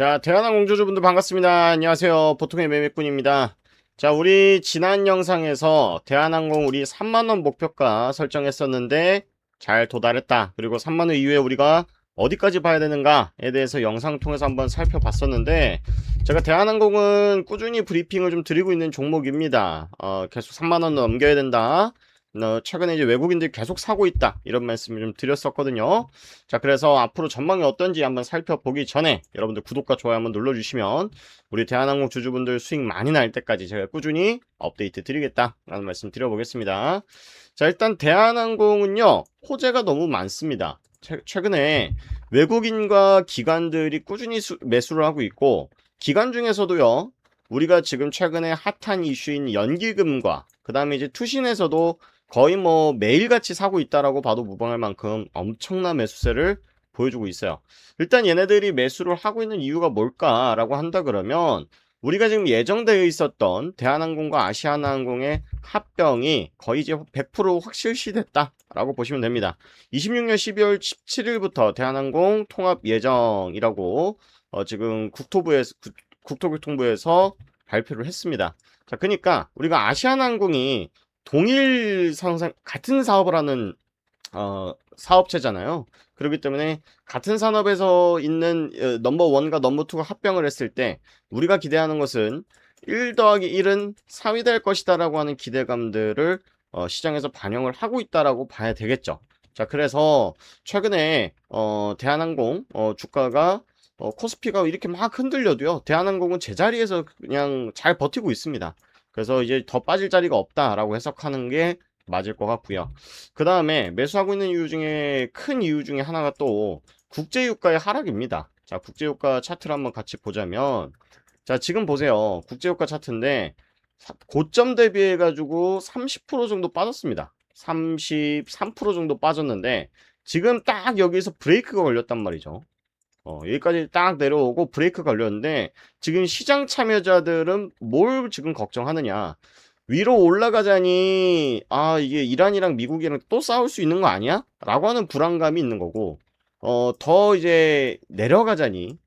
자, 대한항공 공조주분들 반갑습니다. 안녕하세요. 보통의 매매꾼입니다. 자, 우리 지난 영상에서 대한항공 우리 3만원 목표가 설정했었는데 잘 도달했다. 그리고 3만원 이후에 우리가 어디까지 봐야 되는가에 대해서 영상 통해서 한번 살펴봤었는데, 제가 대한항공은 꾸준히 브리핑을 좀 드리고 있는 종목입니다. 계속 3만원 넘겨야 된다. 최근에 이제 외국인들이 계속 사고 있다, 이런 말씀을 좀 드렸었거든요. 자, 그래서 앞으로 전망이 어떤지 한번 살펴보기 전에 여러분들 구독과 좋아요 한번 눌러주시면 우리 대한항공 주주분들 수익 많이 날 때까지 제가 꾸준히 업데이트 드리겠다라는 말씀 드려보겠습니다. 자, 일단 대한항공은요, 호재가 너무 많습니다. 최근에 외국인과 기관들이 꾸준히 매수를 하고 있고, 기관 중에서도요, 우리가 지금 최근에 핫한 이슈인 연기금과 그 다음에 이제 투신에서도 거의 뭐 매일같이 사고 있다라고 봐도 무방할 만큼 엄청난 매수세를 보여주고 있어요. 일단 얘네들이 매수를 하고 있는 이유가 뭘까라고 한다 그러면, 우리가 지금 예정되어 있었던 대한항공과 아시아나항공의 합병이 거의 이제 100% 확실시됐다라고 보시면 됩니다. 26년 12월 17일부터 대한항공 통합 예정이라고 지금 국토교통부에서 발표를 했습니다. 자, 그러니까 우리가 아시아나항공이 동일 상상 같은 사업을 하는 사업체잖아요. 그렇기 때문에 같은 산업에서 있는 넘버 1과 넘버 2가 합병을 했을 때 우리가 기대하는 것은 1 더하기 1은 3이 될 것이다 라고 하는 기대감들을 시장에서 반영을 하고 있다라고 봐야 되겠죠. 자, 그래서 최근에 대한항공 주가가 코스피가 이렇게 막 흔들려도요, 대한항공은 제자리에서 그냥 잘 버티고 있습니다. 그래서 이제 더 빠질 자리가 없다라고 해석하는 게 맞을 것 같고요. 그 다음에 매수하고 있는 이유 중에 큰 이유 중에 하나가 또 국제유가의 하락입니다. 자, 국제유가 차트를 한번 같이 보자면, 자, 지금 보세요. 국제유가 차트인데 고점 대비해 가지고 30% 정도 빠졌습니다. 33% 정도 빠졌는데 지금 딱 여기서 브레이크가 걸렸단 말이죠. 여기까지 딱 내려오고 브레이크 걸렸는데, 지금 시장 참여자들은 뭘 지금 걱정하느냐? 위로 올라가자니 이게 이란이랑 미국이랑 또 싸울 수 있는 거 아니야? 라고 하는 불안감이 있는 거고, 더 이제 내려가자니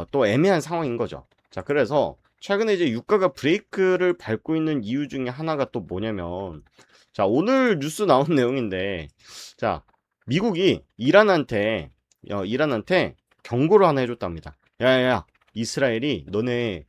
또 애매한 상황인 거죠. 자, 그래서 최근에 이제 유가가 브레이크를 밟고 있는 이유 중에 하나가 또 뭐냐면, 자, 오늘 뉴스 나온 내용인데, 자, 미국이 이란한테 경고를 하나 해줬답니다. 야야야, 이스라엘이 너네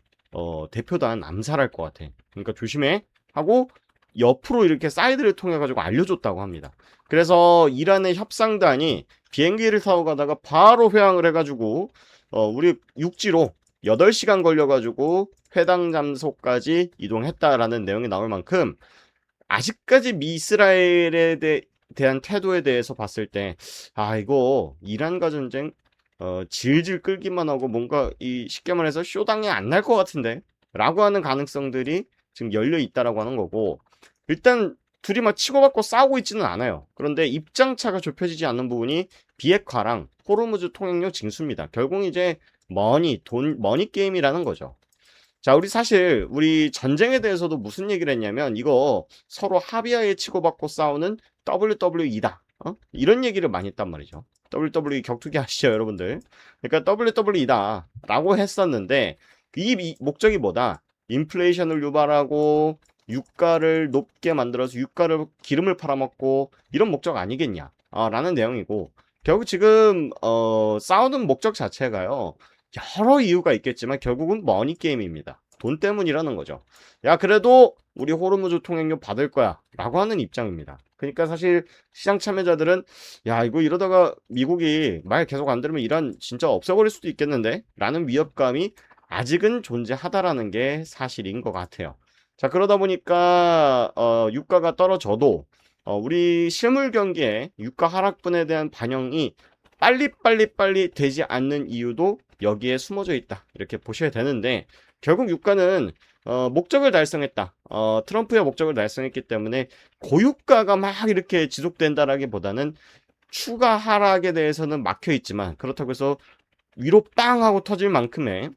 대표단 암살할 것 같아. 그러니까 조심해 하고 옆으로 이렇게 사이드를 통해 가지고 알려줬다고 합니다. 그래서 이란의 협상단이 비행기를 타고 가다가 바로 회항을 해가지고 우리 육지로 8시간 걸려가지고 회당 장소까지 이동했다라는 내용이 나올 만큼, 아직까지 미이스라엘에 대한 태도에 대해서 봤을 때, 이거 이란과 전쟁 질질 끌기만 하고 뭔가 이 쉽게 말해서 쇼당이 안 날 것 같은데 라고 하는 가능성들이 지금 열려 있다라고 하는 거고, 일단 둘이 막 치고받고 싸우고 있지는 않아요. 그런데 입장차가 좁혀지지 않는 부분이 비핵화랑 호르무즈 통행료 징수입니다. 결국 이제 머니 게임이라는 거죠. 자, 우리 전쟁에 대해서도 무슨 얘기를 했냐면, 이거 서로 합의하에 치고받고 싸우는 WWE다. 이런 얘기를 많이 했단 말이죠. WWE 격투기 아시죠, 여러분들? 그러니까 WWE다 라고 했었는데, 이 목적이 뭐다? 인플레이션을 유발하고 유가를 높게 만들어서 유가를 기름을 팔아먹고 이런 목적 아니겠냐? 라는 내용이고, 결국 지금 싸우는 목적 자체가요, 여러 이유가 있겠지만 결국은 머니 게임입니다. 돈 때문이라는 거죠. 야, 그래도 우리 호르무즈 통행료 받을 거야 라고 하는 입장입니다. 그러니까 사실 시장 참여자들은, 야, 이거 이러다가 미국이 말 계속 안 들으면 이란 진짜 없애버릴 수도 있겠는데 라는 위협감이 아직은 존재하다라는 게 사실인 것 같아요. 자, 그러다 보니까 유가가 떨어져도 우리 실물 경기에 유가 하락분에 대한 반영이 빨리 되지 않는 이유도 여기에 숨어져 있다, 이렇게 보셔야 되는데, 결국 유가는 목적을 달성했다. 트럼프의 목적을 달성했기 때문에 고유가가 막 이렇게 지속된다라기보다는 추가 하락에 대해서는 막혀 있지만, 그렇다고 해서 위로 빵 하고 터질 만큼의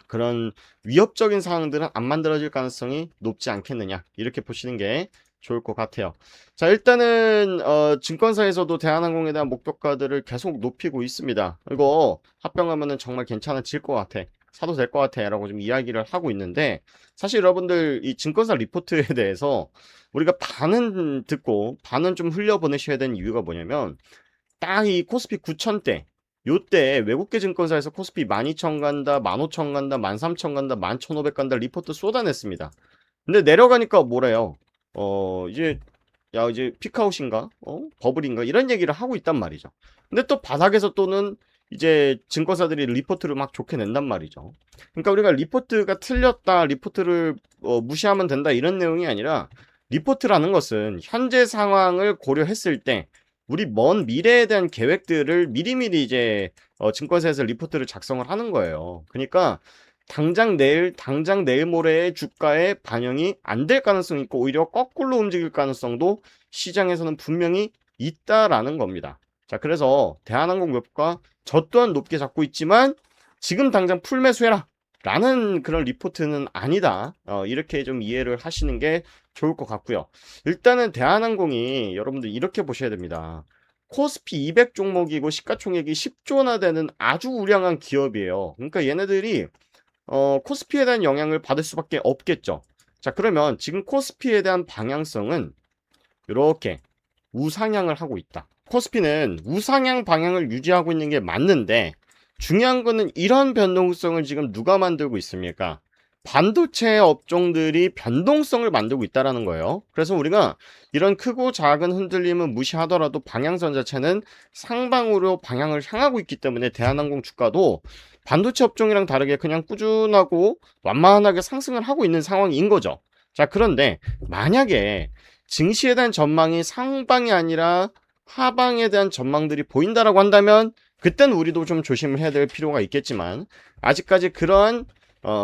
그런 위협적인 상황들은 안 만들어질 가능성이 높지 않겠느냐, 이렇게 보시는 게 좋을 것 같아요. 자, 일단은 증권사에서도 대한항공에 대한 목표가들을 계속 높이고 있습니다. 이거 합병하면은 정말 괜찮아질 것 같아. 사도 될 것 같아. 라고 좀 이야기를 하고 있는데, 사실 여러분들 이 증권사 리포트에 대해서 우리가 반은 듣고 반은 좀 흘려보내셔야 되는 이유가 뭐냐면, 딱 이 코스피 9,000대 요때 외국계 증권사에서 코스피 12,000 간다, 15,000 간다, 13,000 간다, 11,500 간다 리포트 쏟아냈습니다. 근데 내려가니까 뭐래요? 이제 야 이제 피크아웃인가? 버블인가? 이런 얘기를 하고 있단 말이죠. 근데 또 바닥에서 또는 이제 증권사들이 리포트를 막 좋게 낸단 말이죠. 그러니까 우리가 리포트가 틀렸다, 리포트를 무시하면 된다 이런 내용이 아니라 리포트라는 것은 현재 상황을 고려했을 때 우리 먼 미래에 대한 계획들을 미리미리 이제 증권사에서 리포트를 작성을 하는 거예요. 그러니까 당장 내일 모레의 주가에 반영이 안 될 가능성이 있고 오히려 거꾸로 움직일 가능성도 시장에서는 분명히 있다라는 겁니다. 자, 그래서 대한항공 목표가 저 또한 높게 잡고 있지만 지금 당장 풀매수해라 라는 그런 리포트는 아니다. 이렇게 좀 이해를 하시는 게 좋을 것 같고요. 일단은 대한항공이 여러분들 이렇게 보셔야 됩니다. 코스피 200 종목이고 시가총액이 10조나 되는 아주 우량한 기업이에요. 그러니까 얘네들이 코스피에 대한 영향을 받을 수밖에 없겠죠. 자, 그러면 지금 코스피에 대한 방향성은 이렇게 우상향을 하고 있다. 코스피는 우상향 방향을 유지하고 있는 게 맞는데 중요한 거는 이런 변동성을 지금 누가 만들고 있습니까? 반도체 업종들이 변동성을 만들고 있다라는 거예요. 그래서 우리가 이런 크고 작은 흔들림은 무시하더라도 방향선 자체는 상방으로 방향을 향하고 있기 때문에 대한항공 주가도 반도체 업종이랑 다르게 그냥 꾸준하고 완만하게 상승을 하고 있는 상황인 거죠. 자, 그런데 만약에 증시에 대한 전망이 상방이 아니라 하방에 대한 전망들이 보인다라고 한다면 그땐 우리도 좀 조심을 해야 될 필요가 있겠지만 아직까지 그러한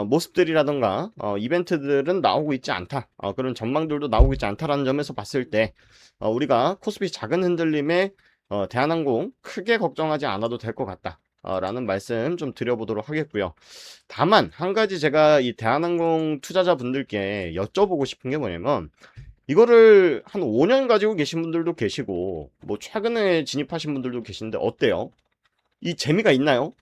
모습들이라던가 이벤트들은 나오고 있지 않다. 그런 전망들도 나오고 있지 않다라는 점에서 봤을 때 우리가 코스피 작은 흔들림에 대한항공 크게 걱정하지 않아도 될 것 같다. 라는 말씀 좀 드려보도록 하겠고요. 다만 한 가지 제가 이 대한항공 투자자분들께 여쭤보고 싶은 게 뭐냐면 이거를 한 5년 가지고 계신 분들도 계시고 뭐 최근에 진입하신 분들도 계신데 어때요? 이 재미가 있나요?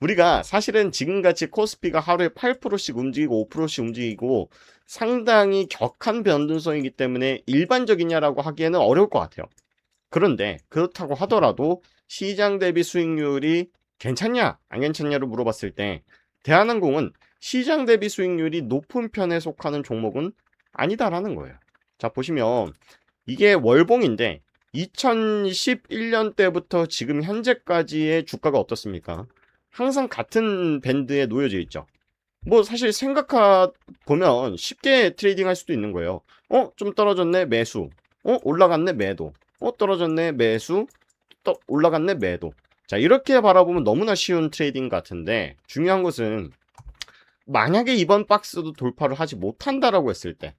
우리가 사실은 지금같이 코스피가 하루에 8%씩 움직이고 5%씩 움직이고 상당히 격한 변동성이기 때문에 일반적이냐라고 하기에는 어려울 것 같아요. 그런데 그렇다고 하더라도 시장 대비 수익률이 괜찮냐 안 괜찮냐로 물어봤을 때 대한항공은 시장 대비 수익률이 높은 편에 속하는 종목은 아니다라는 거예요. 자, 보시면 이게 월봉인데 2011년 때부터 지금 현재까지의 주가가 어떻습니까? 항상 같은 밴드에 놓여져 있죠. 뭐 사실 생각해 보면 쉽게 트레이딩 할 수도 있는 거예요. 좀 떨어졌네 매수. 올라갔네 매도. 떨어졌네 매수. 또 올라갔네 매도. 자, 이렇게 바라보면 너무나 쉬운 트레이딩 같은데 중요한 것은 만약에 이번 박스도 돌파를 하지 못한다라고 했을 때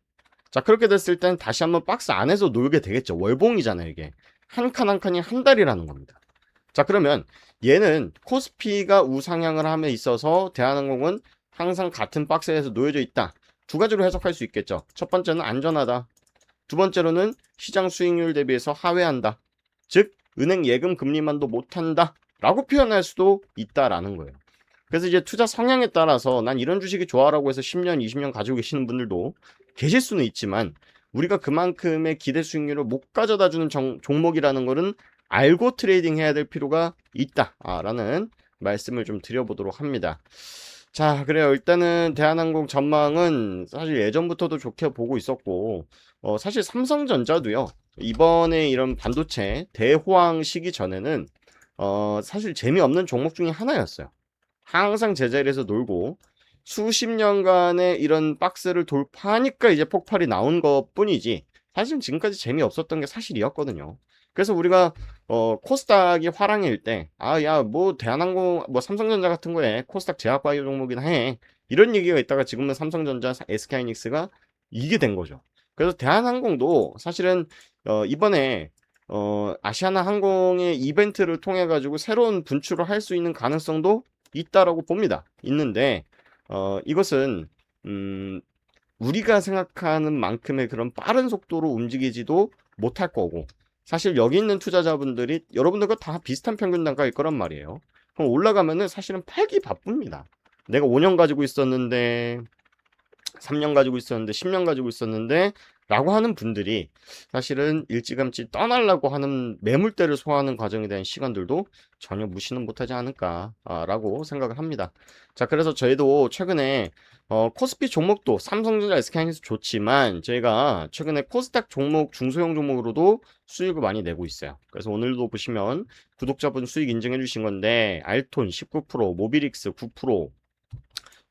자, 그렇게 됐을 땐 다시 한번 박스 안에서 놀게 되겠죠. 월봉이잖아요, 이게. 한 칸 한 칸이 한 달이라는 겁니다. 자, 그러면 얘는 코스피가 우상향을 함에 있어서 대한항공은 항상 같은 박스에서 놓여져 있다. 두 가지로 해석할 수 있겠죠. 첫 번째는 안전하다. 두 번째로는 시장 수익률 대비해서 하회한다. 즉, 은행 예금 금리만도 못한다. 라고 표현할 수도 있다라는 거예요. 그래서 이제 투자 성향에 따라서 난 이런 주식이 좋아라고 해서 10년, 20년 가지고 계시는 분들도 계실 수는 있지만 우리가 그만큼의 기대 수익률을 못 가져다 주는 종목이라는 거는 알고 트레이딩 해야 될 필요가 있다라는 말씀을 좀 드려보도록 합니다. 자, 그래요. 일단은 대한항공 전망은 사실 예전부터도 좋게 보고 있었고 사실 삼성전자도요. 이번에 이런 반도체 대호황 시기 전에는 사실 재미없는 종목 중에 하나였어요. 항상 제자리에서 놀고 수십 년간의 이런 박스를 돌파하니까 이제 폭발이 나온 것 뿐이지 사실 지금까지 재미없었던 게 사실이었거든요. 그래서 우리가 코스닥이 화랑일 때 야 뭐 대한항공 뭐 삼성전자 같은 거에 코스닥 제약바이오 종목이나 해 이런 얘기가 있다가 지금은 삼성전자 SK하이닉스가 이게 된 거죠. 그래서 대한항공도 사실은 이번에 아시아나 항공의 이벤트를 통해 가지고 새로운 분출을 할 수 있는 가능성도 있다라고 봅니다. 있는데 이것은 우리가 생각하는 만큼의 그런 빠른 속도로 움직이지도 못할 거고, 사실 여기 있는 투자자분들이 여러분들과 다 비슷한 평균 단가일 거란 말이에요. 그럼 올라가면은 사실은 팔기 바쁩니다. 내가 5년 가지고 있었는데 3년 가지고 있었는데 10년 가지고 있었는데 라고 하는 분들이 사실은 일찌감치 떠나려고 하는 매물대를 소화하는 과정에 대한 시간들도 전혀 무시는 못하지 않을까라고 생각을 합니다. 자, 그래서 저희도 최근에 코스피 종목도 삼성전자, SK하이닉스 좋지만 저희가 최근에 코스닥 종목 중소형 종목으로도 수익을 많이 내고 있어요. 그래서 오늘도 보시면 구독자분 수익 인증해 주신 건데 알톤 19%, 모비릭스 9%,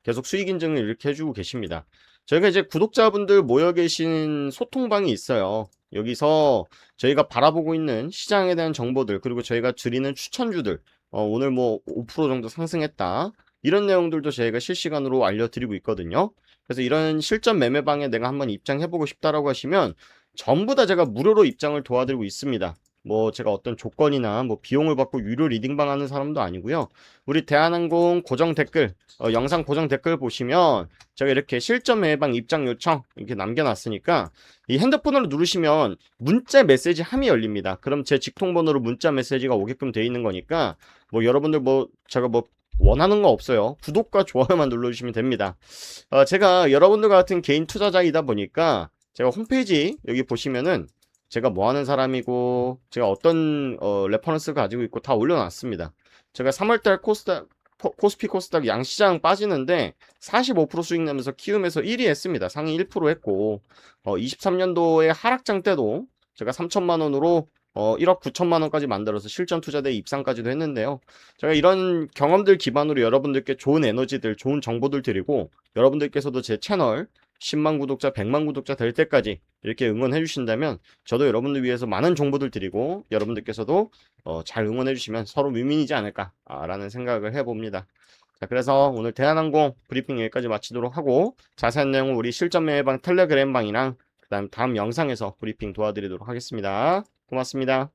계속 수익 인증을 이렇게 해주고 계십니다. 저희가 이제 구독자분들 모여 계신 소통방이 있어요. 여기서 저희가 바라보고 있는 시장에 대한 정보들, 그리고 저희가 드리는 추천주들, 오늘 뭐 5% 정도 상승했다, 이런 내용들도 저희가 실시간으로 알려드리고 있거든요. 그래서 이런 실전 매매방에 내가 한번 입장해보고 싶다라고 하시면 전부 다 제가 무료로 입장을 도와드리고 있습니다. 뭐 제가 어떤 조건이나 뭐 비용을 받고 유료 리딩방 하는 사람도 아니고요. 우리 대한항공 고정 댓글, 영상 고정 댓글 보시면 제가 이렇게 실전 매매방 입장 요청 이렇게 남겨놨으니까 이 핸드폰으로 누르시면 문자 메시지 함이 열립니다. 그럼 제 직통번호로 문자 메시지가 오게끔 되어 있는 거니까 뭐 여러분들 뭐 제가 뭐 원하는 거 없어요. 구독과 좋아요만 눌러주시면 됩니다. 제가 여러분들 같은 개인 투자자이다 보니까 제가 홈페이지 여기 보시면은 제가 뭐 하는 사람이고 제가 어떤 레퍼런스를 가지고 있고 다 올려놨습니다. 제가 3월달 코스피 코스닥 양시장 빠지는데 45% 수익 내면서 키움에서 1위 했습니다. 상위 1% 했고 23년도에 하락장 때도 제가 3천만 원으로 1억 9천만 원까지 만들어서 실전 투자대 입상까지도 했는데요. 제가 이런 경험들 기반으로 여러분들께 좋은 에너지들, 좋은 정보들 드리고 여러분들께서도 제 채널 10만 구독자, 100만 구독자 될 때까지 이렇게 응원해 주신다면 저도 여러분들 위해서 많은 정보들 드리고 여러분들께서도 잘 응원해 주시면 서로 윈윈이지 않을까라는 생각을 해봅니다. 자, 그래서 오늘 대한항공 브리핑 여기까지 마치도록 하고 자세한 내용은 우리 실전 매매방 텔레그램방이랑 그다음 다음 영상에서 브리핑 도와드리도록 하겠습니다. 고맙습니다.